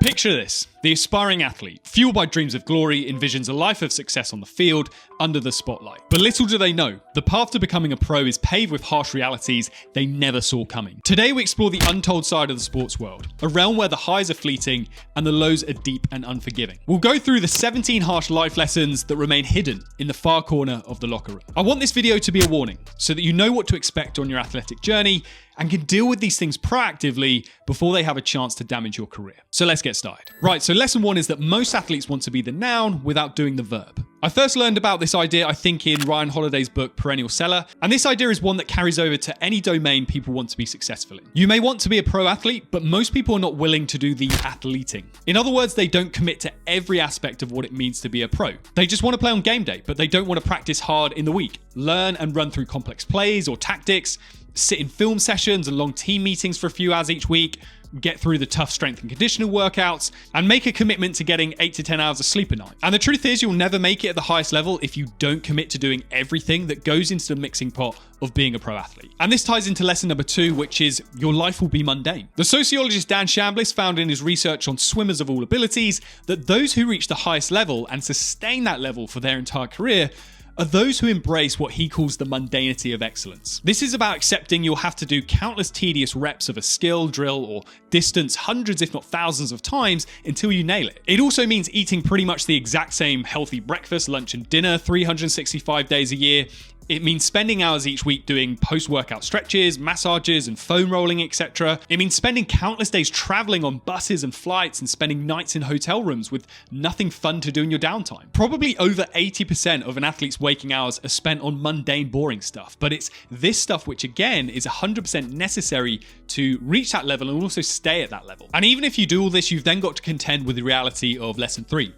Picture this. The aspiring athlete, fueled by dreams of glory, envisions a life of success on the field, under the spotlight. But little do they know, the path to becoming a pro is paved with harsh realities they never saw coming. Today we explore the untold side of the sports world, a realm where the highs are fleeting and the lows are deep and unforgiving. We'll go through the 17 harsh life lessons that remain hidden in the far corner of the locker room. I want this video to be a warning, so that you know what to expect on your athletic journey and can deal with these things proactively before they have a chance to damage your career. So let's get started. Right, so lesson 1 is that most athletes want to be the noun without doing the verb. I first learned about this idea, I think, in Ryan Holiday's book, Perennial Seller, and this idea is one that carries over to any domain people want to be successful in. You may want to be a pro athlete, but most people are not willing to do the athleting. In other words, they don't commit to every aspect of what it means to be a pro. They just want to play on game day, but they don't want to practice hard in the week, learn and run through complex plays or tactics, sit in film sessions and long team meetings for a few hours each week, get through the tough strength and conditioning workouts, and make a commitment to getting 8 to 10 hours of sleep a night. And the truth is, you'll never make it at the highest level if you don't commit to doing everything that goes into the mixing pot of being a pro athlete. And this ties into lesson number 2, which is your life will be mundane. The sociologist Dan Shambliss found in his research on swimmers of all abilities that those who reach the highest level and sustain that level for their entire career are those who embrace what he calls the mundanity of excellence. This is about accepting you'll have to do countless tedious reps of a skill, drill, or distance hundreds if not thousands of times until you nail it. It also means eating pretty much the exact same healthy breakfast, lunch, and dinner 365 days a year. It means spending hours each week doing post-workout stretches, massages, and foam rolling, etc. It means spending countless days traveling on buses and flights and spending nights in hotel rooms with nothing fun to do in your downtime. Probably over 80% of an athlete's waking hours are spent on mundane, boring stuff, but it's this stuff which, again, is 100% necessary to reach that level and also stay at that level. And even if you do all this, you've then got to contend with the reality of lesson 3,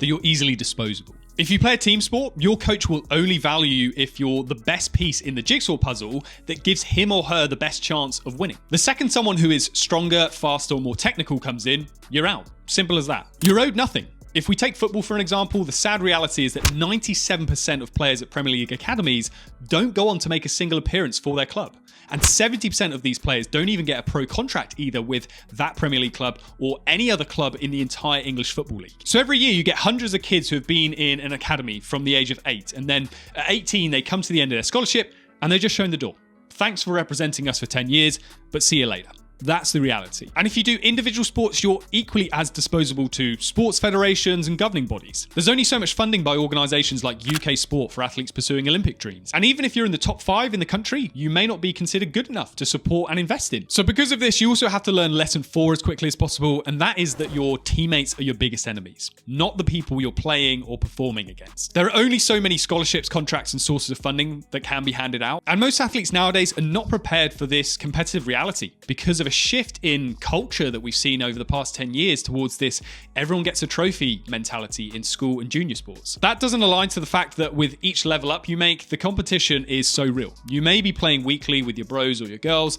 that you're easily disposable. If you play a team sport, your coach will only value you if you're the best piece in the jigsaw puzzle that gives him or her the best chance of winning. The second someone who is stronger, faster, or more technical comes in, you're out. Simple as that. You're owed nothing. If we take football for an example, the sad reality is that 97% of players at Premier League academies don't go on to make a single appearance for their club. And 70% of these players don't even get a pro contract either with that Premier League club or any other club in the entire English Football League. So every year you get hundreds of kids who have been in an academy from the age of 8, and then at 18 they come to the end of their scholarship and they're just shown the door. Thanks for representing us for 10 years, but see you later. That's the reality. And if you do individual sports, you're equally as disposable to sports federations and governing bodies. There's only so much funding by organisations like UK Sport for athletes pursuing Olympic dreams. And even if you're in the top 5 in the country, you may not be considered good enough to support and invest in. So because of this, you also have to learn lesson 4 as quickly as possible, and that is that your teammates are your biggest enemies, not the people you're playing or performing against. There are only so many scholarships, contracts, and sources of funding that can be handed out. And most athletes nowadays are not prepared for this competitive reality because of a shift in culture that we've seen over the past 10 years towards this everyone gets a trophy mentality in school and junior sports. That doesn't align to the fact that with each level up you make, the competition is so real. You may be playing weekly with your bros or your girls,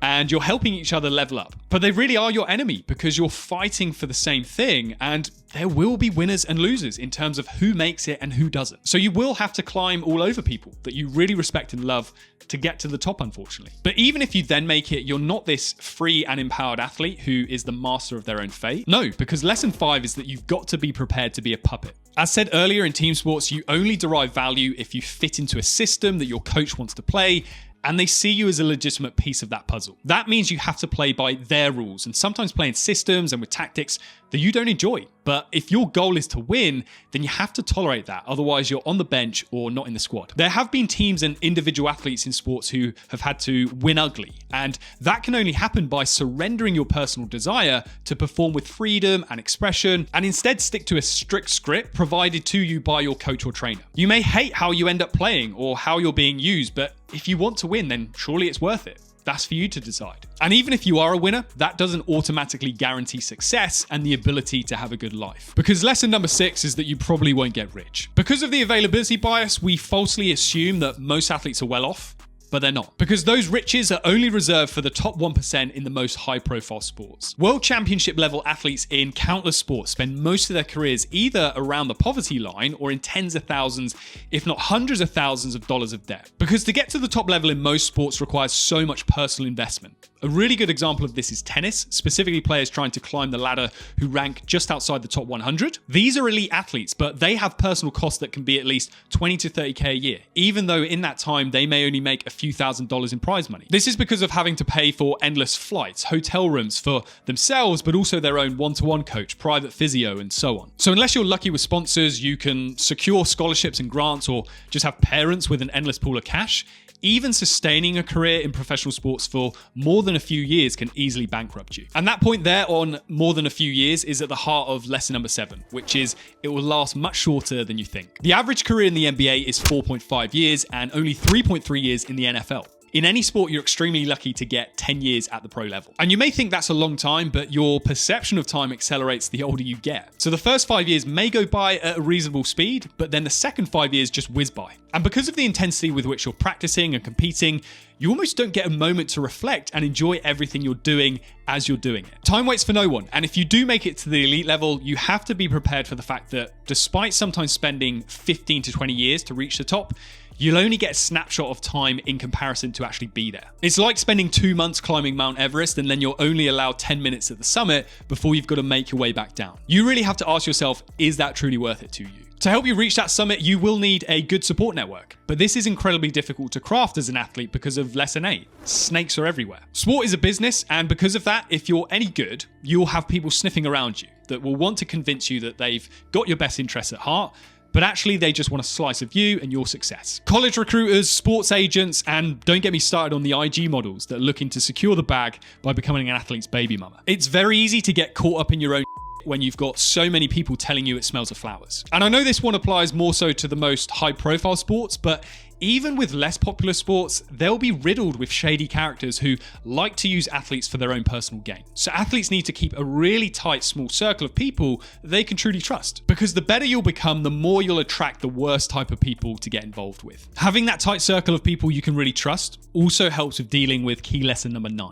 and you're helping each other level up. But they really are your enemy because you're fighting for the same thing, and there will be winners and losers in terms of who makes it and who doesn't. So you will have to climb all over people that you really respect and love to get to the top, unfortunately. But even if you then make it, you're not this free and empowered athlete who is the master of their own fate. No, because lesson 5 is that you've got to be prepared to be a puppet. As said earlier, in team sports, you only derive value if you fit into a system that your coach wants to play, and they see you as a legitimate piece of that puzzle. That means you have to play by their rules, and sometimes play in systems and with tactics that you don't enjoy. But if your goal is to win, then you have to tolerate that. Otherwise, you're on the bench or not in the squad. There have been teams and individual athletes in sports who have had to win ugly, and that can only happen by surrendering your personal desire to perform with freedom and expression, and instead stick to a strict script provided to you by your coach or trainer. You may hate how you end up playing or how you're being used, but if you want to win, then surely it's worth it. That's for you to decide. And even if you are a winner, that doesn't automatically guarantee success and the ability to have a good life. Because lesson number 6 is that you probably won't get rich. Because of the availability bias, we falsely assume that most athletes are well off. But they're not, because those riches are only reserved for the top 1% in the most high-profile sports. World championship level athletes in countless sports spend most of their careers either around the poverty line or in tens of thousands, if not hundreds of thousands of dollars of debt. Because to get to the top level in most sports requires so much personal investment. A really good example of this is tennis, specifically players trying to climb the ladder who rank just outside the top 100. These are elite athletes, but they have personal costs that can be at least 20 to 30k a year, even though in that time they may only make a few $1,000 in prize money. This is because of having to pay for endless flights, hotel rooms for themselves, but also their own one-to-one coach, private physio, and so on. So unless you're lucky with sponsors, you can secure scholarships and grants or just have parents with an endless pool of cash. Even sustaining a career in professional sports for more than a few years can easily bankrupt you. And that point there on more than a few years is at the heart of lesson number 7, which is it will last much shorter than you think. The average career in the NBA is 4.5 years and only 3.3 years in the NFL. In any sport, you're extremely lucky to get 10 years at the pro level. And you may think that's a long time, but your perception of time accelerates the older you get. So the first 5 years may go by at a reasonable speed, but then the second 5 years just whiz by. And because of the intensity with which you're practicing and competing, you almost don't get a moment to reflect and enjoy everything you're doing as you're doing it. Time waits for no one, and if you do make it to the elite level, you have to be prepared for the fact that despite sometimes spending 15 to 20 years to reach the top, you'll only get a snapshot of time in comparison to actually be there. It's like spending 2 months climbing Mount Everest and then you're only allowed 10 minutes at the summit before you've got to make your way back down. You really have to ask yourself, is that truly worth it to you? To help you reach that summit, you will need a good support network. But this is incredibly difficult to craft as an athlete because of lesson 8. Snakes are everywhere. Sport is a business, and because of that, if you're any good, you'll have people sniffing around you that will want to convince you that they've got your best interests at heart, but actually they just want a slice of you and your success. College recruiters, sports agents, and don't get me started on the IG models that are looking to secure the bag by becoming an athlete's baby mama. It's very easy to get caught up in your own when you've got so many people telling you it smells of flowers. And I know this one applies more so to the most high-profile sports, but even with less popular sports, they'll be riddled with shady characters who like to use athletes for their own personal gain. So athletes need to keep a really tight, small circle of people they can truly trust. Because the better you'll become, the more you'll attract the worst type of people to get involved with. Having that tight circle of people you can really trust also helps with dealing with key lesson number 9,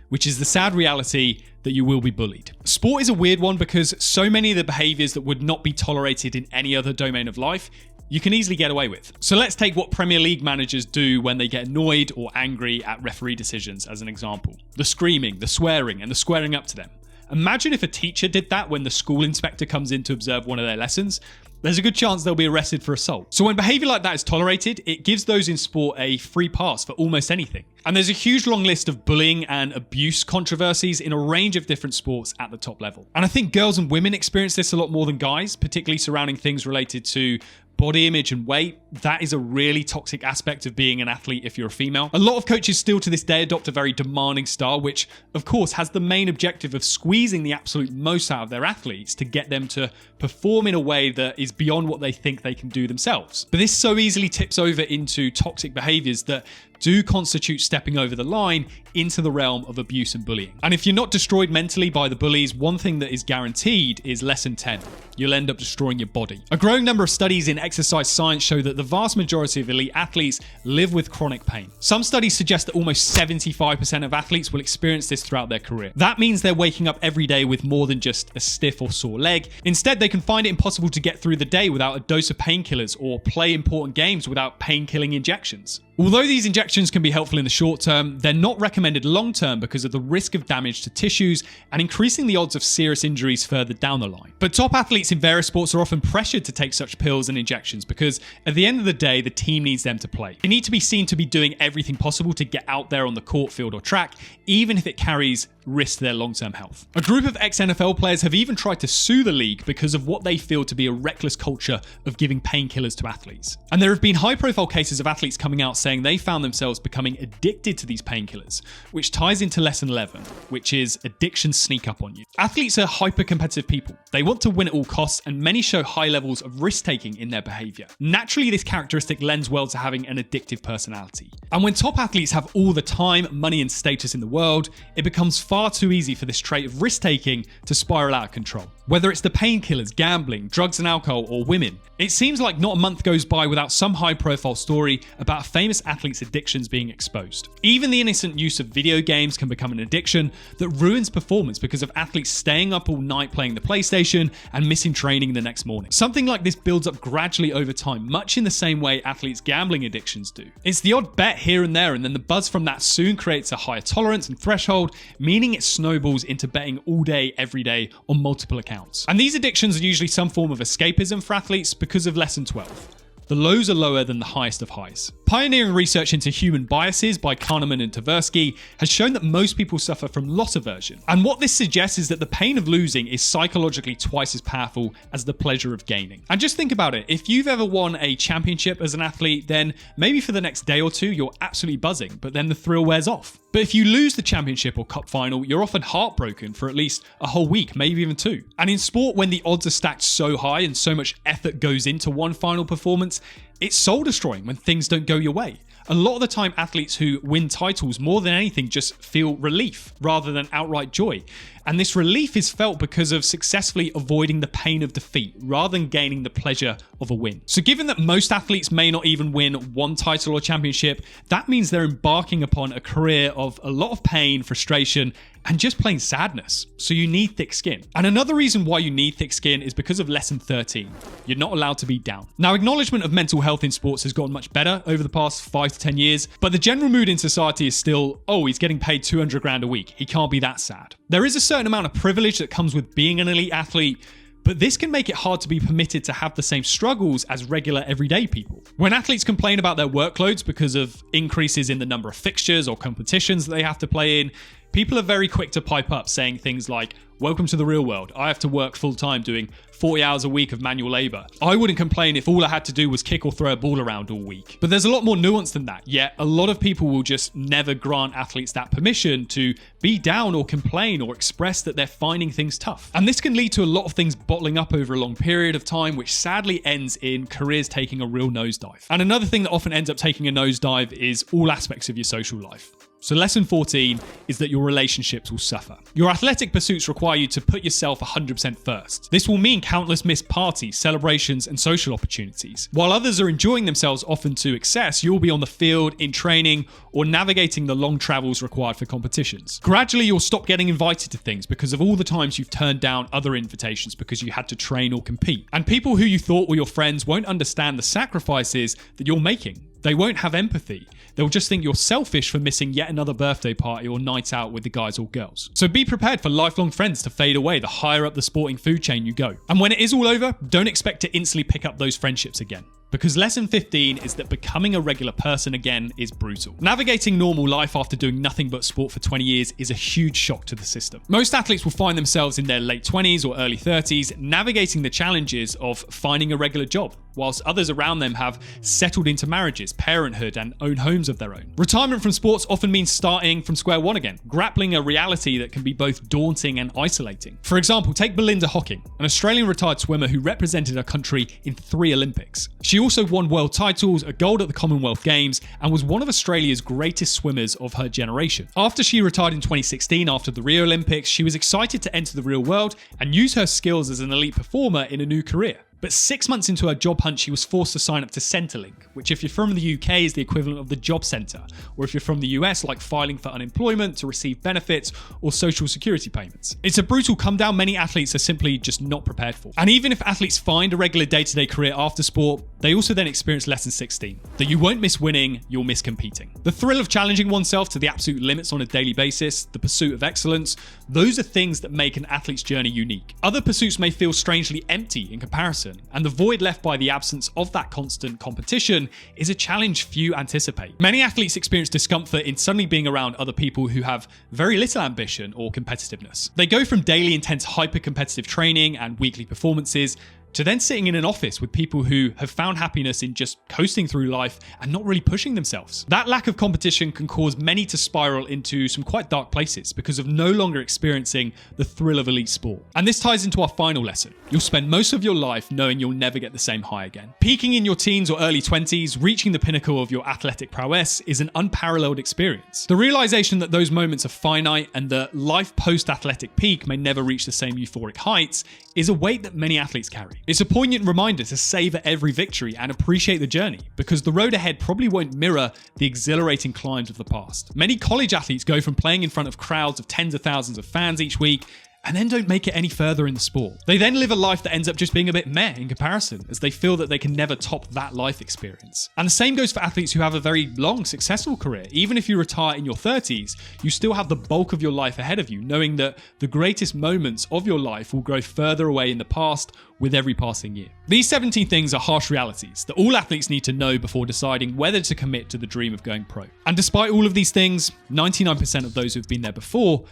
which is the sad reality that you will be bullied. Sport is a weird one because so many of the behaviors that would not be tolerated in any other domain of life, you can easily get away with. So let's take what Premier League managers do when they get annoyed or angry at referee decisions as an example. The screaming, the swearing, and the squaring up to them. Imagine if a teacher did that when the school inspector comes in to observe one of their lessons. There's a good chance they'll be arrested for assault. So when behavior like that is tolerated, it gives those in sport a free pass for almost anything. And there's a huge long list of bullying and abuse controversies in a range of different sports at the top level. And I think girls and women experience this a lot more than guys, particularly surrounding things related to body image and weight. That is a really toxic aspect of being an athlete if you're a female. A lot of coaches still to this day adopt a very demanding style, which of course has the main objective of squeezing the absolute most out of their athletes to get them to perform in a way that is beyond what they think they can do themselves. But this so easily tips over into toxic behaviors that do constitute stepping over the line into the realm of abuse and bullying. And if you're not destroyed mentally by the bullies, one thing that is guaranteed is lesson 10. You'll end up destroying your body. A growing number of studies in exercise science show that the vast majority of elite athletes live with chronic pain. Some studies suggest that almost 75% of athletes will experience this throughout their career. That means they're waking up every day with more than just a stiff or sore leg. Instead, they can find it impossible to get through the day without a dose of painkillers or play important games without pain-killing injections. Although these injections can be helpful in the short term, they're not recommended long term because of the risk of damage to tissues and increasing the odds of serious injuries further down the line. But top athletes in various sports are often pressured to take such pills and injections because at the end of the day, the team needs them to play. They need to be seen to be doing everything possible to get out there on the court, field or track, even if it carries risk to their long-term health. A group of ex-NFL players have even tried to sue the league because of what they feel to be a reckless culture of giving painkillers to athletes. And there have been high-profile cases of athletes coming out saying they found themselves becoming addicted to these painkillers, which ties into lesson 11, which is addictions sneak up on you. Athletes are hyper-competitive people. They want to win at all costs, and many show high levels of risk-taking in their behavior. Naturally, this characteristic lends well to having an addictive personality. And when top athletes have all the time, money and status in the world, it becomes far far too easy for this trait of risk-taking to spiral out of control. Whether it's the painkillers, gambling, drugs and alcohol, or women, it seems like not a month goes by without some high-profile story about a famous athlete's addictions being exposed. Even the innocent use of video games can become an addiction that ruins performance because of athletes staying up all night playing the PlayStation and missing training the next morning. Something like this builds up gradually over time, much in the same way athletes' gambling addictions do. It's the odd bet here and there, and then the buzz from that soon creates a higher tolerance and threshold, meaning it snowballs into betting all day, every day on multiple accounts. And these addictions are usually some form of escapism for athletes because of lesson 12. The lows are lower than the highest of highs. Pioneering research into human biases by Kahneman and Tversky has shown that most people suffer from loss aversion. And what this suggests is that the pain of losing is psychologically twice as powerful as the pleasure of gaining. And just think about it, if you've ever won a championship as an athlete, then maybe for the next day or two you're absolutely buzzing, but then the thrill wears off. But if you lose the championship or cup final, you're often heartbroken for at least a whole week, maybe even 2. And in sport, when the odds are stacked so high and so much effort goes into one final performance, it's soul destroying when things don't go your way. A lot of the time, athletes who win titles more than anything just feel relief rather than outright joy. And this relief is felt because of successfully avoiding the pain of defeat rather than gaining the pleasure of a win. So given that most athletes may not even win one title or championship, that means they're embarking upon a career of a lot of pain, frustration, and just plain sadness. So you need thick skin. And another reason why you need thick skin is because of lesson 13. You're not allowed to be down. Now, acknowledgement of mental health in sports has gotten much better over the past 5 to 10 years, but the general mood in society is still, oh, he's getting paid 200 grand a week. He can't be that sad. There is a certain amount of privilege that comes with being an elite athlete, but this can make it hard to be permitted to have the same struggles as regular everyday people. When athletes complain about their workloads because of increases in the number of fixtures or competitions that they have to play in, people are very quick to pipe up saying things like, welcome to the real world. I have to work full time doing 40 hours a week of manual labor. I wouldn't complain if all I had to do was kick or throw a ball around all week. But there's a lot more nuance than that. Yet a lot of people will just never grant athletes that permission to be down or complain or express that they're finding things tough. And this can lead to a lot of things bottling up over a long period of time, which sadly ends in careers taking a real nosedive. And another thing that often ends up taking a nosedive is all aspects of your social life. So lesson 14 is that your relationships will suffer. Your athletic pursuits require you to put yourself 100% first. This will mean countless missed parties, celebrations, and social opportunities. While others are enjoying themselves often to excess, you'll be on the field, in training, or navigating the long travels required for competitions. Gradually, you'll stop getting invited to things because of all the times you've turned down other invitations because you had to train or compete. And people who you thought were your friends won't understand the sacrifices that you're making. They won't have empathy. They'll just think you're selfish for missing yet another birthday party or night out with the guys or girls. So be prepared for lifelong friends to fade away the higher up the sporting food chain you go. And when it is all over, don't expect to instantly pick up those friendships again. Because lesson 15 is that becoming a regular person again is brutal. Navigating normal life after doing nothing but sport for 20 years is a huge shock to the system. Most athletes will find themselves in their late 20s or early 30s navigating the challenges of finding a regular job, whilst others around them have settled into marriages, parenthood, and own homes of their own. Retirement from sports often means starting from square one again, grappling a reality that can be both daunting and isolating. For example, take Belinda Hocking, an Australian retired swimmer who represented her country in 3 Olympics. She also won world titles, a gold at the Commonwealth Games, and was one of Australia's greatest swimmers of her generation. After she retired in 2016 after the Rio Olympics, she was excited to enter the real world and use her skills as an elite performer in a new career. But 6 months into her job hunt, she was forced to sign up to Centrelink, which if you're from the UK is the equivalent of the job centre, or if you're from the US, like filing for unemployment to receive benefits or social security payments. It's a brutal come down many athletes are simply just not prepared for. And even if athletes find a regular day-to-day career after sport, they also then experience lesson 16, that you won't miss winning, you'll miss competing. The thrill of challenging oneself to the absolute limits on a daily basis, the pursuit of excellence, those are things that make an athlete's journey unique. Other pursuits may feel strangely empty in comparison, and the void left by the absence of that constant competition is a challenge few anticipate. Many athletes experience discomfort in suddenly being around other people who have very little ambition or competitiveness. They go from daily intense hyper-competitive training and weekly performances to then sitting in an office with people who have found happiness in just coasting through life and not really pushing themselves. That lack of competition can cause many to spiral into some quite dark places because of no longer experiencing the thrill of elite sport. And this ties into our final lesson. You'll spend most of your life knowing you'll never get the same high again. Peaking in your teens or early 20s, reaching the pinnacle of your athletic prowess is an unparalleled experience. The realization that those moments are finite and that life post-athletic peak may never reach the same euphoric heights is a weight that many athletes carry. It's a poignant reminder to savor every victory and appreciate the journey, because the road ahead probably won't mirror the exhilarating climbs of the past. Many college athletes go from playing in front of crowds of tens of thousands of fans each week and then don't make it any further in the sport. They then live a life that ends up just being a bit meh in comparison, as they feel that they can never top that life experience. And the same goes for athletes who have a very long, successful career. Even if you retire in your 30s, you still have the bulk of your life ahead of you, knowing that the greatest moments of your life will grow further away in the past with every passing year. These 17 things are harsh realities that all athletes need to know before deciding whether to commit to the dream of going pro. And despite all of these things, 99% of those who've been there before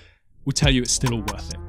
will tell you it's still all worth it.